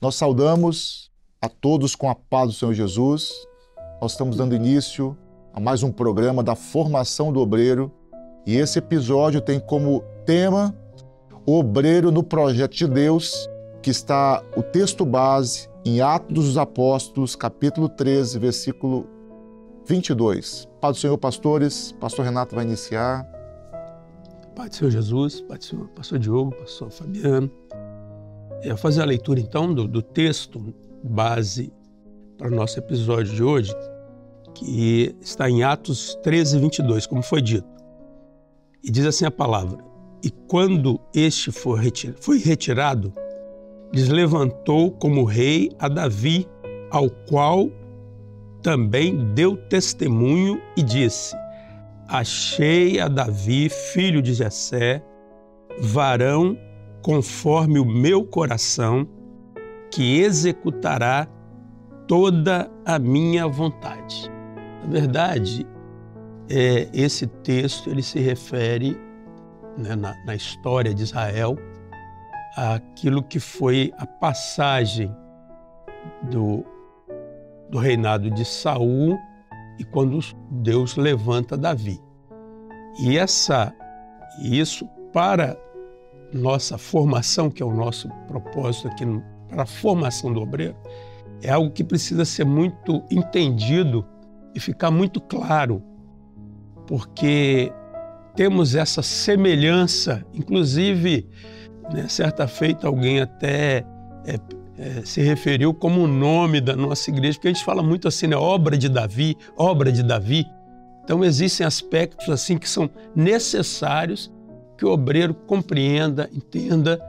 Nós saudamos a todos com a paz do Senhor Jesus. Nós estamos dando início a mais um programa da formação do obreiro e esse episódio tem como tema o obreiro no projeto de Deus, que está o texto base em Atos dos Apóstolos, capítulo 13, versículo 22. Paz do Senhor, pastores. Pastor Renato vai iniciar. Pai do Senhor Jesus, Pai do Senhor, pastor Diogo, pastor Fabiano. Eu vou fazer a leitura então do texto base para o nosso episódio de hoje, que está em Atos 13, 22, como foi dito. E diz assim a palavra: E quando este foi retirado, lhes levantou como rei a Davi, ao qual também deu testemunho e disse: Achei a Davi, filho de Jessé, varão conforme o meu coração, que executará toda a minha vontade. Na verdade, esse texto ele se refere, né, na história de Israel, àquilo que foi a passagem do reinado de Saul e quando Deus levanta Davi. E isso para nossa formação, que é o nosso propósito aqui para a formação do obreiro, é algo que precisa ser muito entendido e ficar muito claro, porque temos essa semelhança, inclusive, né, certa feita alguém até se referiu como o nome da nossa igreja, porque a gente fala muito assim, né, obra de Davi, obra de Davi. Então existem aspectos assim que são necessários que o obreiro compreenda, entenda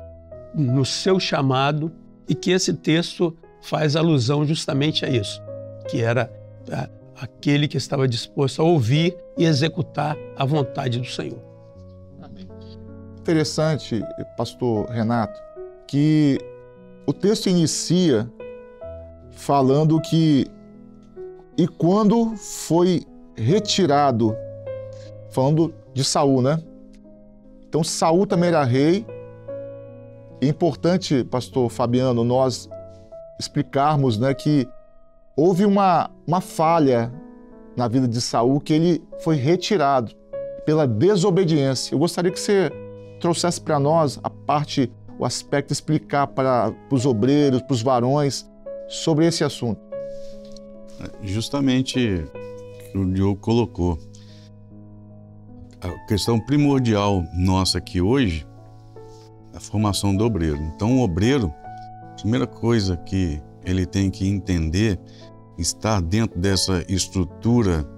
no seu chamado, e que esse texto faz alusão justamente a isso, que era aquele que estava disposto a ouvir e executar a vontade do Senhor. Amém. Interessante, pastor Renato, que o texto inicia falando que e quando foi retirado, falando de Saul, né? Então Saul também era rei. É importante, pastor Fabiano, nós explicarmos, né, que houve uma falha na vida de Saul, que ele foi retirado pela desobediência. Eu gostaria que você trouxesse para nós o aspecto, explicar para os obreiros, para os varões, sobre esse assunto. Justamente o que o Diogo colocou. A questão primordial nossa aqui hoje é a formação do obreiro. Então, o obreiro, a primeira coisa que ele tem que entender, estar dentro dessa estrutura,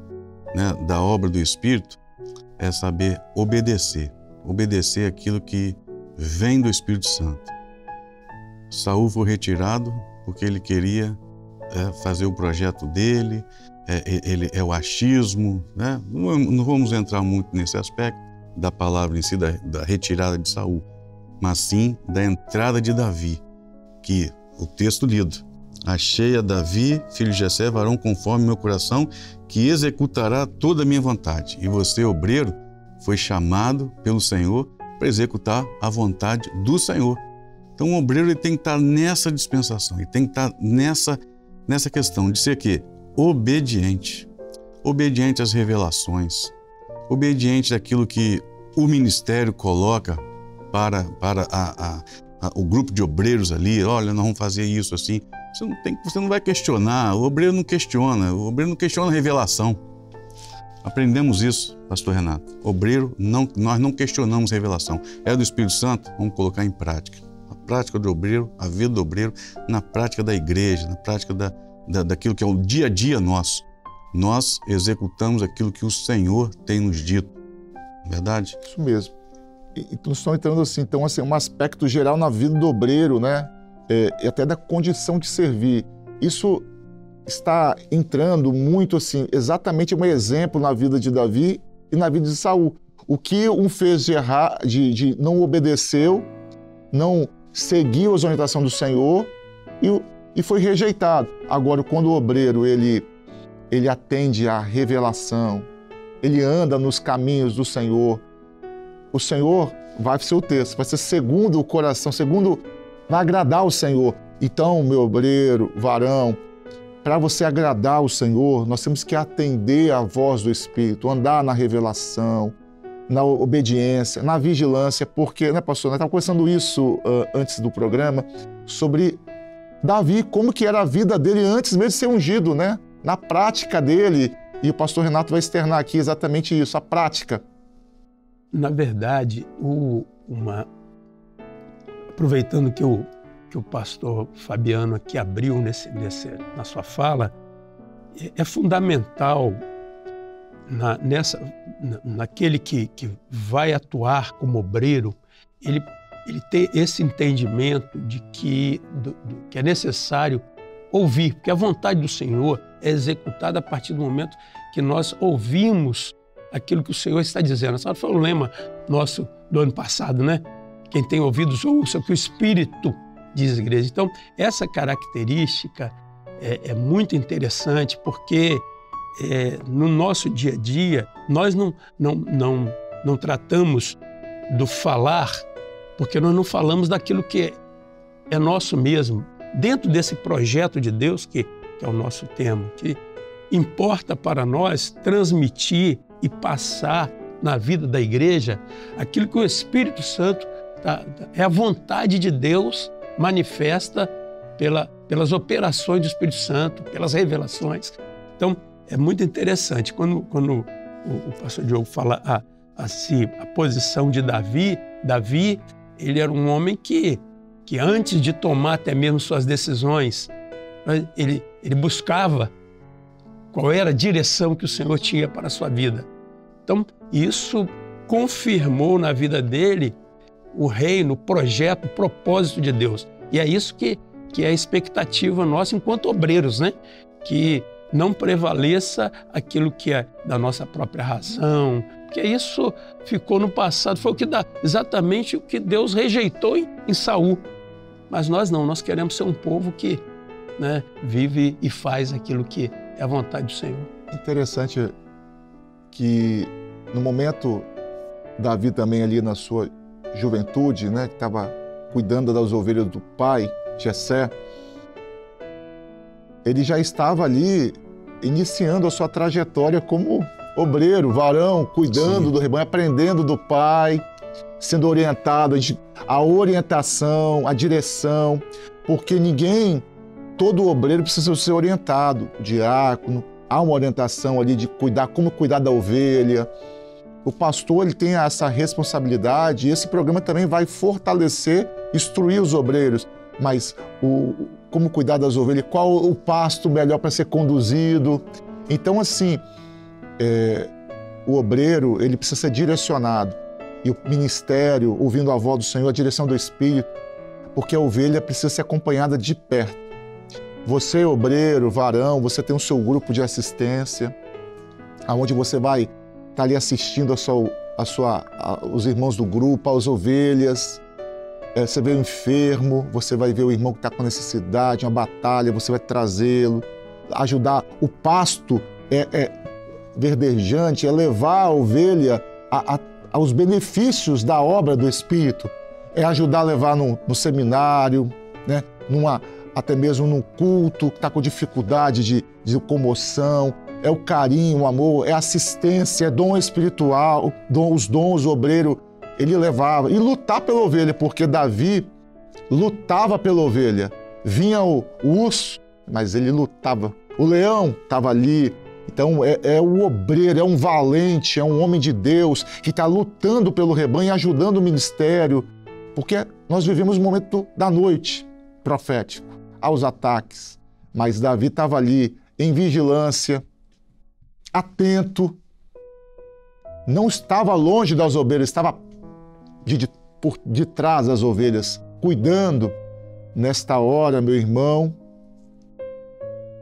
né, da obra do Espírito, é saber obedecer. Obedecer aquilo que vem do Espírito Santo. Saul foi retirado porque ele queria fazer o projeto dele, ele é o achismo, né? Não vamos entrar muito nesse aspecto da palavra em si, da retirada de Saul, mas sim da entrada de Davi, que o texto lido: Achei a Davi, filho de Jessé, varão conforme meu coração, que executará toda a minha vontade. E você, obreiro, foi chamado pelo Senhor para executar a vontade do Senhor. Então o obreiro ele tem que estar nessa dispensação, ele tem que estar nessa questão de ser quê? Obediente. Obediente às revelações, obediente àquilo que o ministério coloca para o grupo de obreiros ali. Olha, nós vamos fazer isso assim. Você não vai questionar, o obreiro não questiona a revelação. Aprendemos isso, pastor Renato. Obreiro, nós não questionamos revelação. É do Espírito Santo, vamos colocar em prática. A prática do obreiro, a vida do obreiro, na prática da igreja, na prática daquilo que é o dia a dia nosso. Nós executamos aquilo que o Senhor tem nos dito. Verdade? Isso mesmo. E nós estamos entrando assim, então, assim, um aspecto geral na vida do obreiro, né? E até da condição de servir. Isso está entrando muito assim, exatamente um exemplo na vida de Davi e na vida de Saul. O que um fez de errar, de não obedeceu, não seguiu as orientações do Senhor e foi rejeitado. Agora, quando o obreiro ele atende à revelação, ele anda nos caminhos do Senhor, o Senhor vai ser o texto, vai ser segundo o coração, vai agradar o Senhor. Então, meu obreiro, varão, para você agradar o Senhor, nós temos que atender à voz do Espírito, andar na revelação, na obediência, na vigilância, porque, né, pastor, nós estávamos conversando isso antes do programa, sobre Davi, como que era a vida dele antes mesmo de ser ungido, né? Na prática dele, e o pastor Renato vai externar aqui exatamente isso, a prática. Na verdade, aproveitando que o pastor Fabiano aqui abriu na sua fala, é fundamental naquele que vai atuar como obreiro, ele ter esse entendimento de que é necessário ouvir, porque a vontade do Senhor é executada a partir do momento que nós ouvimos aquilo que o Senhor está dizendo. Esse foi o lema nosso do ano passado, né? Quem tem ouvidos, ouça o que o Espírito diz à igreja. Então, essa característica é muito interessante, porque no nosso dia a dia, nós não tratamos do falar, porque nós não falamos daquilo que é nosso mesmo. Dentro desse projeto de Deus, que é o nosso tema, que importa para nós transmitir e passar na vida da igreja aquilo que o Espírito Santo, é a vontade de Deus manifesta pelas operações do Espírito Santo, pelas revelações. Então, é muito interessante. Quando o pastor Diogo fala a posição de Davi, ele era um homem que antes de tomar até mesmo suas decisões, ele buscava qual era a direção que o Senhor tinha para a sua vida. Então, isso confirmou na vida dele o reino, o projeto, o propósito de Deus. E é isso que é a expectativa nossa enquanto obreiros, né? Que não prevaleça aquilo que é da nossa própria razão, porque isso ficou no passado, foi exatamente o que Deus rejeitou em Saul. Mas nós não, nós queremos ser um povo que, né, vive e faz aquilo que é a vontade do Senhor. Interessante que no momento Davi também ali na sua juventude, né, que estava cuidando das ovelhas do pai, Jessé, ele já estava ali iniciando a sua trajetória como obreiro, varão, cuidando Sim. do rebanho, aprendendo do pai, sendo orientado, a orientação, a direção, porque todo obreiro precisa ser orientado, o diácono, há uma orientação ali de como cuidar da ovelha. O pastor, ele tem essa responsabilidade e esse programa também vai fortalecer, instruir os obreiros, mas como cuidar das ovelhas, qual o pasto melhor para ser conduzido. Então, assim, o obreiro, ele precisa ser direcionado. E o ministério, ouvindo a voz do Senhor, a direção do Espírito, porque a ovelha precisa ser acompanhada de perto. Você, obreiro, varão, você tem o seu grupo de assistência, onde você vai estar ali assistindo os irmãos do grupo, as ovelhas. Você vê o enfermo, você vai ver o irmão que está com necessidade, uma batalha, você vai trazê-lo, ajudar. O pasto verdejante, é levar a ovelha aos benefícios da obra do Espírito, é ajudar a levar no seminário, né? Até mesmo num culto que está com dificuldade de locomoção, é o carinho, o amor, é assistência, é dom espiritual, os dons, o obreiro, ele levava. E lutar pela ovelha, porque Davi lutava pela ovelha. Vinha o urso, mas ele lutava. O leão estava ali. Então é o obreiro, é um valente, é um homem de Deus que está lutando pelo rebanho e ajudando o ministério. Porque nós vivemos um momento da noite profético, aos ataques. Mas Davi estava ali em vigilância, atento, não estava longe das ovelhas, estava por detrás das ovelhas, cuidando. Nesta hora, meu irmão,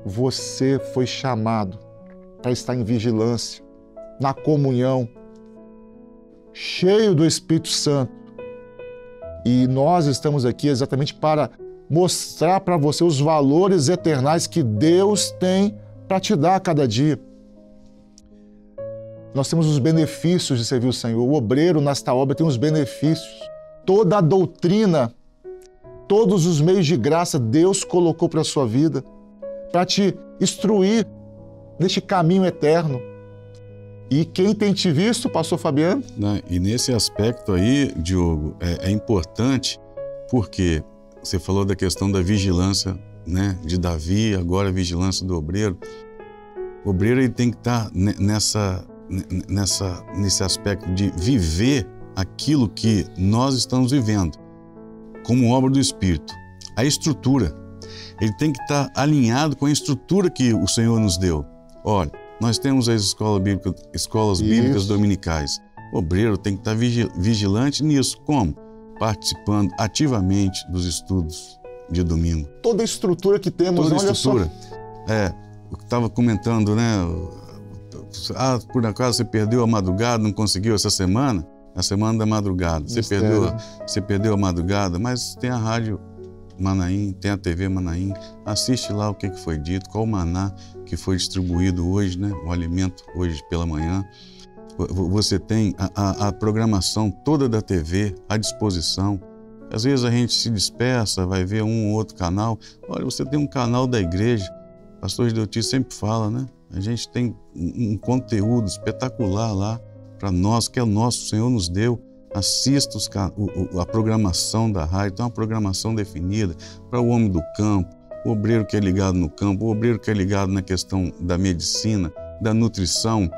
você foi chamado para estar em vigilância, na comunhão, cheio do Espírito Santo. E nós estamos aqui exatamente para mostrar para você os valores eternais que Deus tem para te dar a cada dia. Nós temos os benefícios de servir o Senhor. O obreiro nesta obra tem os benefícios. Toda a doutrina Todos os meios de graça Deus colocou para a sua vida, para te instruir neste caminho eterno. E quem tem te visto, pastor Fabiano? E nesse aspecto aí, Diogo, é importante porque você falou da questão da vigilância, né, de Davi, agora a vigilância do obreiro. O obreiro ele tem que estar nesse aspecto de viver aquilo que nós estamos vivendo, como obra do Espírito. A estrutura, ele tem que estar alinhado com a estrutura que o Senhor nos deu. Olha, nós temos as escolas bíblicas dominicais. O obreiro tem que estar vigilante nisso. Como? Participando ativamente dos estudos de domingo. Toda a estrutura que temos, toda olha estrutura. só. Eu estava comentando, né? Por acaso você perdeu a madrugada, não conseguiu essa semana? A semana da madrugada. Você perdeu a madrugada, mas tem a rádio Manaim, tem a TV Manaim. Assiste lá o que foi dito, qual o maná que foi distribuído hoje, né? O alimento hoje pela manhã. Você tem a programação toda da TV à disposição. Às vezes a gente se dispersa, vai ver um ou outro canal. Olha, você tem um canal da igreja. O pastor Gideuti sempre fala, né? A gente tem um conteúdo espetacular lá para nós, que é nosso, o Senhor nos deu. Assista a programação da rádio, tem uma programação definida para o homem do campo, o obreiro que é ligado no campo, o obreiro que é ligado na questão da medicina, da nutrição,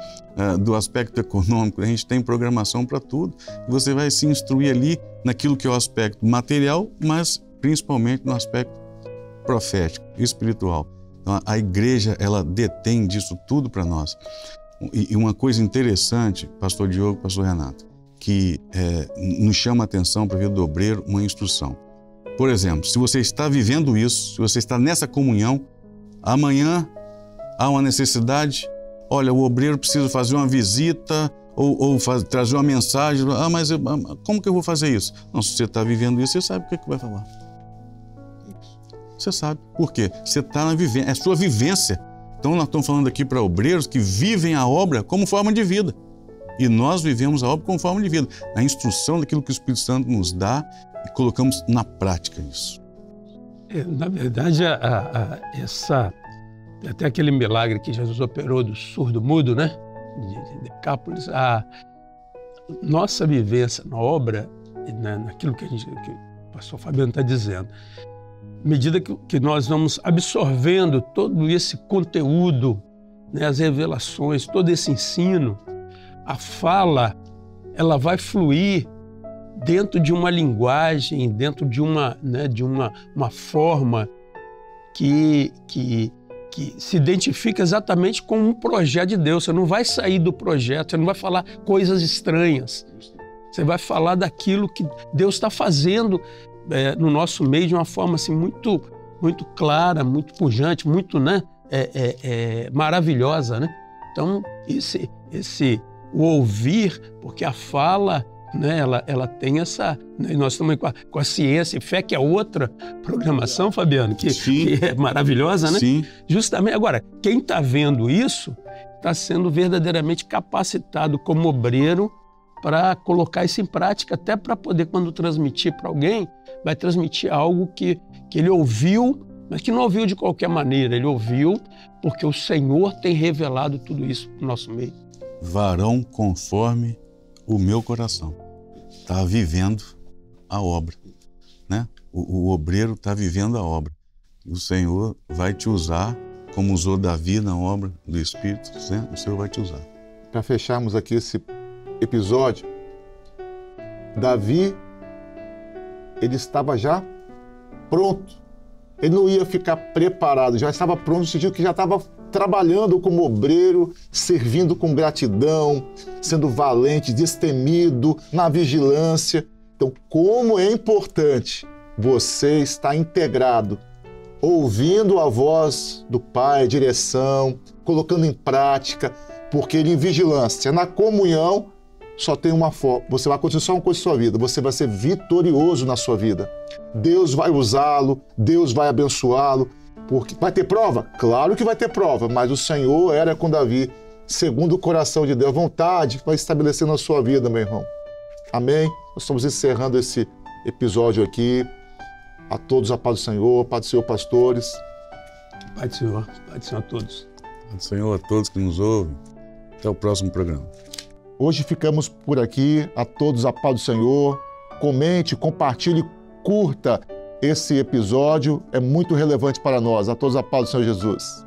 do aspecto econômico. A gente tem programação para tudo. Você vai se instruir ali naquilo que é o aspecto material, mas principalmente no aspecto profético, espiritual. Então, a igreja, ela detém disso tudo para nós. E uma coisa interessante, pastor Diogo, pastor Renato, que nos chama a atenção para a vida do obreiro, uma instrução. Por exemplo, se você está vivendo isso, se você está nessa comunhão, amanhã há uma necessidade, olha, o obreiro precisa fazer uma visita ou trazer uma mensagem, mas como que eu vou fazer isso? Não, se você está vivendo isso, você sabe o que vai falar. Você sabe. Por quê? Você está na vivência, é a sua vivência. Então nós estamos falando aqui para obreiros que vivem a obra como forma de vida. E nós vivemos a obra como forma de vida. A instrução daquilo que o Espírito Santo nos dá e colocamos na prática isso. Na verdade, até aquele milagre que Jesus operou do surdo-mudo, né? De Decápolis, a nossa vivência na obra, naquilo que o pastor Fabiano está dizendo, à medida que nós vamos absorvendo todo esse conteúdo, né, as revelações, todo esse ensino, a fala, ela vai fluir dentro de uma linguagem, dentro de uma forma que se identifica exatamente com um projeto de Deus. Você não vai sair do projeto, você não vai falar coisas estranhas. Você vai falar daquilo que Deus está fazendo no nosso meio de uma forma assim, muito, muito clara, muito pujante, muito maravilhosa, né? Então, o ouvir, porque a fala, né, ela tem essa... Né, nós estamos com a ciência e fé, que é outra programação, Fabiano, que é maravilhosa, né? Sim. Justamente. Agora, quem está vendo isso está sendo verdadeiramente capacitado como obreiro para colocar isso em prática, até para poder, quando transmitir para alguém, vai transmitir algo que ele ouviu, mas que não ouviu de qualquer maneira. Ele ouviu porque o Senhor tem revelado tudo isso no nosso meio. Varão conforme o meu coração. Está vivendo a obra, né? O obreiro está vivendo a obra. O Senhor vai te usar, como usou Davi na obra do Espírito, né? O Senhor vai te usar. Para fecharmos aqui esse episódio, Davi, ele estava já pronto. Ele não ia ficar preparado, já estava pronto no sentido que já estava trabalhando como obreiro, servindo com gratidão, sendo valente, destemido, na vigilância. Então, como é importante você estar integrado, ouvindo a voz do Pai, a direção, colocando em prática, porque ele em vigilância, na comunhão, só tem uma forma. Você vai acontecer só uma coisa na sua vida, você vai ser vitorioso na sua vida. Deus vai usá-lo, Deus vai abençoá-lo. Porque vai ter prova? Claro que vai ter prova, mas o Senhor era com Davi, segundo o coração de Deus, a vontade vai estabelecer na sua vida, meu irmão. Amém? Nós estamos encerrando esse episódio aqui. A todos a paz do Senhor, paz do Senhor, pastores. Pai do Senhor a todos. Paz do Senhor a todos que nos ouvem. Até o próximo programa. Hoje ficamos por aqui. A todos a paz do Senhor. Comente, compartilhe, curta esse episódio. É muito relevante para nós. A todos a paz do Senhor Jesus.